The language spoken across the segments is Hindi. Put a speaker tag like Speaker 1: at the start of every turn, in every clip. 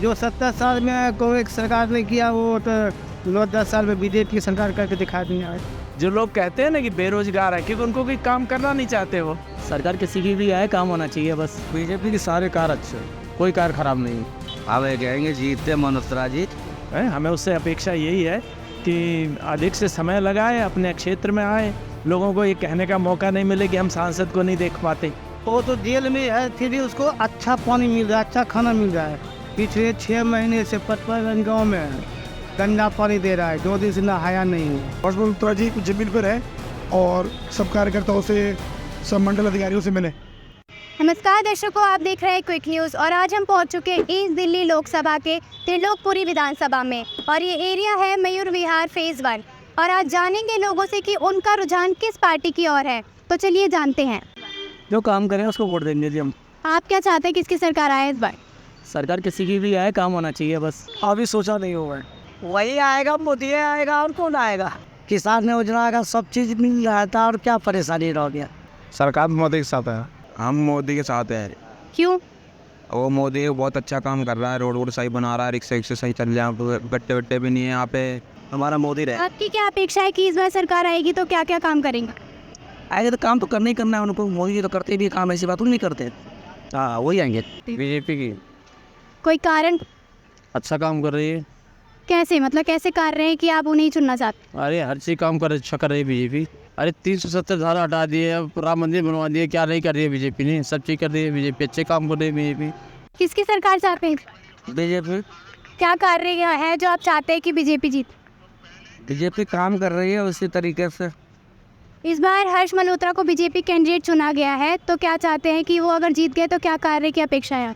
Speaker 1: जो 70 साल में कोई सरकार ने किया वो तो 10 साल में बीजेपी की सरकार करके दिखा दिया है।
Speaker 2: जो लोग कहते हैं ना कि बेरोजगार है, क्योंकि उनको कोई काम करना नहीं चाहते। वो
Speaker 3: सरकार किसी की भी आए, काम होना चाहिए बस।
Speaker 2: बीजेपी के सारे कार्य अच्छे, कोई कार्य खराब नहीं।
Speaker 4: आवे कहेंगे जीतते मनोत्रा जी।
Speaker 2: हमें उससे अपेक्षा यही है कि अधिक से समय लगाए, अपने क्षेत्र में आए, लोगों को ये कहने का मौका नहीं मिले कि हम सांसद को नहीं देख पाते।
Speaker 1: वो तो जेल में है, फिर भी उसको अच्छा पानी मिल रहा है, अच्छा खाना मिल रहा है। पिछले 6 महीने से पटपरगंज गाँव में गंदा पानी दे रहा है, 2 दिन से नहाया नहीं है।
Speaker 5: मनोत्रा जी कुछ जमीन पर है और सब कार्यकर्ताओं से, सब मंडल अधिकारियों से मिले।
Speaker 6: नमस्कार दर्शकों, आप देख रहे हैं क्विक न्यूज़ और आज हम पहुंच चुके हैं ईस्ट दिल्ली लोकसभा के त्रिलोकपुरी विधानसभा में और ये एरिया है मयूर विहार फेज़ 1 और आज जानेंगे लोगों से कि उनका रुझान किस पार्टी की ओर है। तो चलिए जानते हैं।
Speaker 3: जो काम करें उसको वोट देंगे जी हम।
Speaker 6: आप क्या चाहते हैं, किसकी सरकार आए इस बार?
Speaker 3: सरकार किसी की भी आए, काम होना चाहिए बस।
Speaker 1: अभी सोचा नहीं हुआ है।
Speaker 3: वही आएगा, मोदी आएगा और कौन आएगा।
Speaker 1: किसान योजना का सब चीज़ मिल रहा था और क्या परेशानी रह गया।
Speaker 7: सरकार मोदी के साथ है, हम मोदी के साथ हैं।
Speaker 6: क्यों?
Speaker 7: वो मोदी बहुत अच्छा काम कर रहा है, रोड सही बना रहा है, रिक्शा सही चल रहा है, गट्टे वट्टे भी नहीं है यहाँ पे।
Speaker 3: हमारा मोदी रहे।
Speaker 6: आपकी क्या अपेक्षा है कि इस बार सरकार आएगी तो क्या क्या काम करेंगे?
Speaker 3: आएगा तो काम तो करना ही करना है उनको। मोदी जी तो करते भी काम, ऐसी बात नहीं करते। हाँ, वही आएंगे।
Speaker 2: बीजेपी की
Speaker 6: कोई कारण?
Speaker 2: अच्छा काम कर रही है।
Speaker 6: कैसे, मतलब कैसे कार्य है कि आप उन्हें चुनना चाहते?
Speaker 2: अरे हर चीज़ काम कर अच्छा कर रही है बीजेपी। अरे 370 धारा हटा दिए, अब राम मंदिर बनवा दिए, क्या नहीं कर रही है बीजेपी ने? सब चीज़ कर रही है बीजेपी, अच्छे काम कर रही है बीजेपी।
Speaker 6: किसकी सरकार चाहते हैं?
Speaker 3: बीजेपी।
Speaker 6: क्या कार्य है जो आप चाहते हैं कि बीजेपी जीत?
Speaker 3: बीजेपी काम कर रही है उसी तरीके से।
Speaker 6: इस बार हर्ष मल्होत्रा को बीजेपी कैंडिडेट चुना गया है, तो क्या चाहते हैं कि वो अगर जीत गए तो क्या कार्य की अपेक्षा है?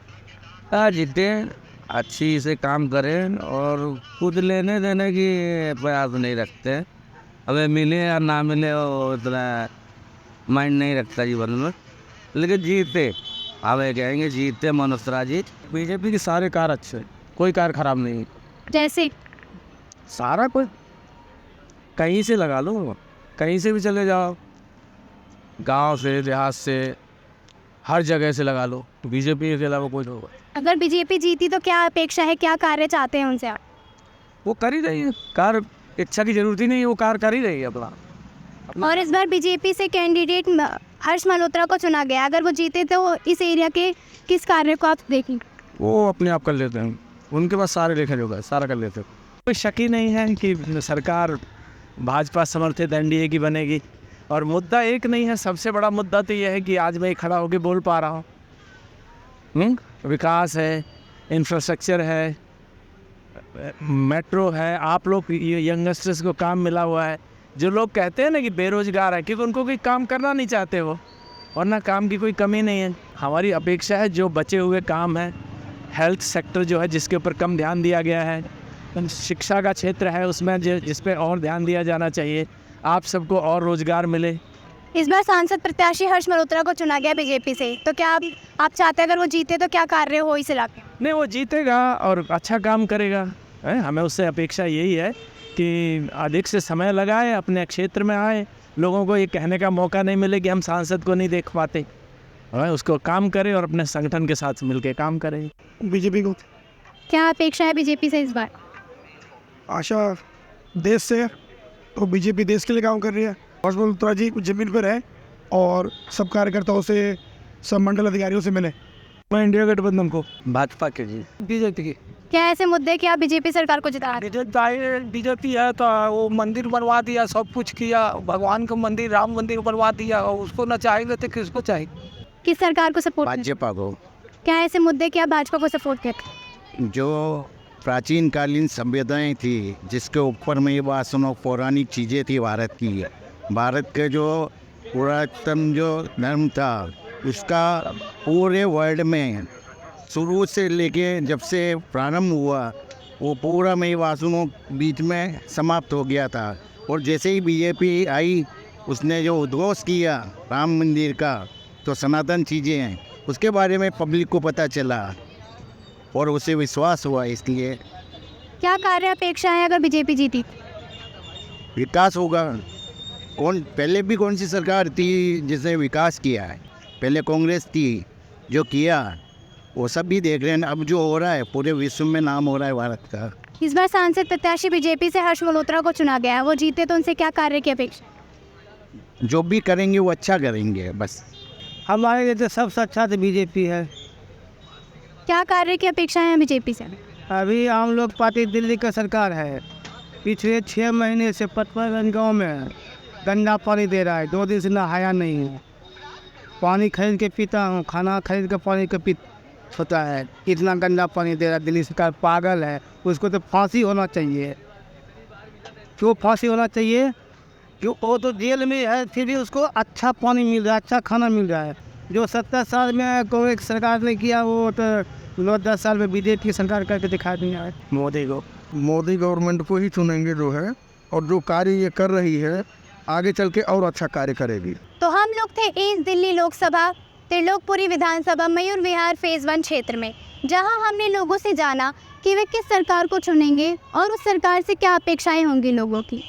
Speaker 3: हाँ, जीते, अच्छी से काम करें और खुद लेने देने की प्रयास नहीं रखते। हमें मिले या ना मिले वो इतना माइंड नहीं रखता जीवन में, लेकिन जीते। हमें कहेंगे जीतते मनोत्रा जी।
Speaker 2: बीजेपी के सारे कार्य अच्छे, कोई कार्य खराब नहीं।
Speaker 6: जैसे
Speaker 2: सारा कोई कहीं से लगा लो, कहीं से भी चले जाओ, गांव से, देहात से, हर जगह से लगा लो, बीजेपी के अलावा कोई होगा।
Speaker 6: अगर बीजेपी जीती तो क्या अपेक्षा है, क्या कार्य चाहते हैं उनसे आप?
Speaker 2: वो कर ही रही है कार्य, इच्छा की जरूरत ही नहीं है, वो कार्य कर ही रही है अपना।
Speaker 6: और इस बार बीजेपी से कैंडिडेट हर्ष मल्होत्रा को चुना गया, अगर वो जीते तो इस एरिया के किस कार्य को आप देखेंगे?
Speaker 2: वो अपने आप कर लेते हैं, उनके पास सारे लेखा जोखा सारा कर लेते हैं। कोई शक ही नहीं है कि सरकार भाजपा समर्थित एनडीए की बनेगी। और मुद्दा एक नहीं है, सबसे बड़ा मुद्दा तो यह है कि आज मैं खड़ा होकर बोल पा रहा हूँ। विकास है, इंफ्रास्ट्रक्चर है, मेट्रो है, आप लोग यंगस्टर्स को काम मिला हुआ है। जो लोग कहते हैं ना कि बेरोजगार है, क्योंकि उनको कोई काम करना नहीं चाहते वो, वरना काम की कोई कमी नहीं है। हमारी अपेक्षा है जो बचे हुए काम है, हेल्थ सेक्टर जो है जिसके ऊपर कम ध्यान दिया गया है, शिक्षा का क्षेत्र है उसमें जिस पे और ध्यान दिया जाना चाहिए, आप सबको और रोजगार मिले।
Speaker 6: इस बार सांसद प्रत्याशी हर्ष मल्होत्रा को चुना गया बीजेपी से, तो क्या आप चाहते हैं अगर वो जीते तो क्या कार्य हो इस इलाके?
Speaker 2: नहीं, वो जीतेगा और अच्छा काम करेगा। हमें उससे अपेक्षा यही है कि अधिक से समय लगाए, अपने क्षेत्र में आए, लोगों को ये कहने का मौका नहीं मिले कि हम सांसद को नहीं देख पाते। उसको काम करें और अपने संगठन के साथ मिलकर काम करें।
Speaker 5: बीजेपी को
Speaker 6: क्या अपेक्षा है बीजेपी से इस बार?
Speaker 5: आशा देश से है, तो बीजेपी देश के लिए काम कर रही है। मनोत्रा जी कुछ जमीन पर है और सब कार्यकर्ताओं से, सब मंडल अधिकारियों से मिले।
Speaker 2: मैं इंडिया गठबंधन को,
Speaker 3: भाजपा के जी।
Speaker 1: बीजेपी की
Speaker 6: क्या ऐसे मुद्दे कि आप बीजेपी सरकार को जिता?
Speaker 1: बीजेपी है तो वो मंदिर बनवा दिया, सब कुछ किया, भगवान का मंदिर, राम मंदिर बनवा दिया, और उसको न चाहेंगे तो किसको चाहिए?
Speaker 6: किस सरकार को सपोर्ट?
Speaker 4: भाजपा को।
Speaker 6: क्या ऐसे मुद्दे कि आप भाजपा को सपोर्ट करते?
Speaker 4: जो प्राचीन कालीन सभ्यताएं थी, जिसके ऊपर में ये बात सुनो, पौराणिक चीज़ें थी भारत की, भारत के जो पुरातन जो धर्म था उसका पूरे वर्ल्ड में शुरू से लेके जब से प्रारंभ हुआ वो पूरा में वासुनों बीच में समाप्त हो गया था। और जैसे ही बीजेपी आई उसने जो उद्घोष किया राम मंदिर का, तो सनातन चीज़ें हैं उसके बारे में पब्लिक को पता चला और उसे विश्वास हुआ। इसलिए
Speaker 6: क्या कार्य अपेक्षा है अगर बीजेपी जीती?
Speaker 4: विकास होगा। पहले भी कौन सी सरकार थी जिसने विकास किया है? पहले कांग्रेस थी जो किया, वो सब भी देख रहे हैं। अब जो हो रहा है पूरे विश्व में नाम हो रहा है भारत का।
Speaker 6: इस बार सांसद प्रत्याशी बीजेपी से हर्ष मल्होत्रा को चुना गया है, वो जीते तो उनसे क्या कार्य की अपेक्षा?
Speaker 4: जो भी करेंगे वो अच्छा करेंगे बस।
Speaker 1: हमारे लिए तो सबसे अच्छा तो बीजेपी है।
Speaker 6: क्या कार्य की अपेक्षा है बीजेपी से?
Speaker 1: अभी हम लोग पार्टी दिल्ली का सरकार है, पिछले 6 महीने से पटवागंज गाँव में गंदा पानी दे रहा है। 2 दिन से नहाया नहीं हूँ, पानी खरीद के पीता हूँ, खाना खरीद के पानी का होता है। इतना गंदा पानी दे रहा है। दिल्ली सरकार पागल है, उसको तो फांसी होना चाहिए। क्यों फांसी होना चाहिए? क्यों? वो तो जेल में है, फिर भी उसको अच्छा पानी मिल रहा है, अच्छा खाना मिल रहा है। जो 70 साल में कांग्रेस सरकार ने किया वो तो 9-10 साल में बीजेपी सरकार करके दिखा दिया है।
Speaker 5: मोदी गवर्नमेंट को ही चुनेंगे जो है, और जो कार्य ये कर रही है आगे चल के और अच्छा कार्य करेगी।
Speaker 6: तो हम लोग थे ईस्ट दिल्ली लोकसभा त्रिलोकपुरी विधानसभा मयूर विहार फेज 1 क्षेत्र में, जहां हमने लोगों से जाना कि वे किस सरकार को चुनेंगे और उस सरकार से क्या अपेक्षाएं होंगी लोगों की।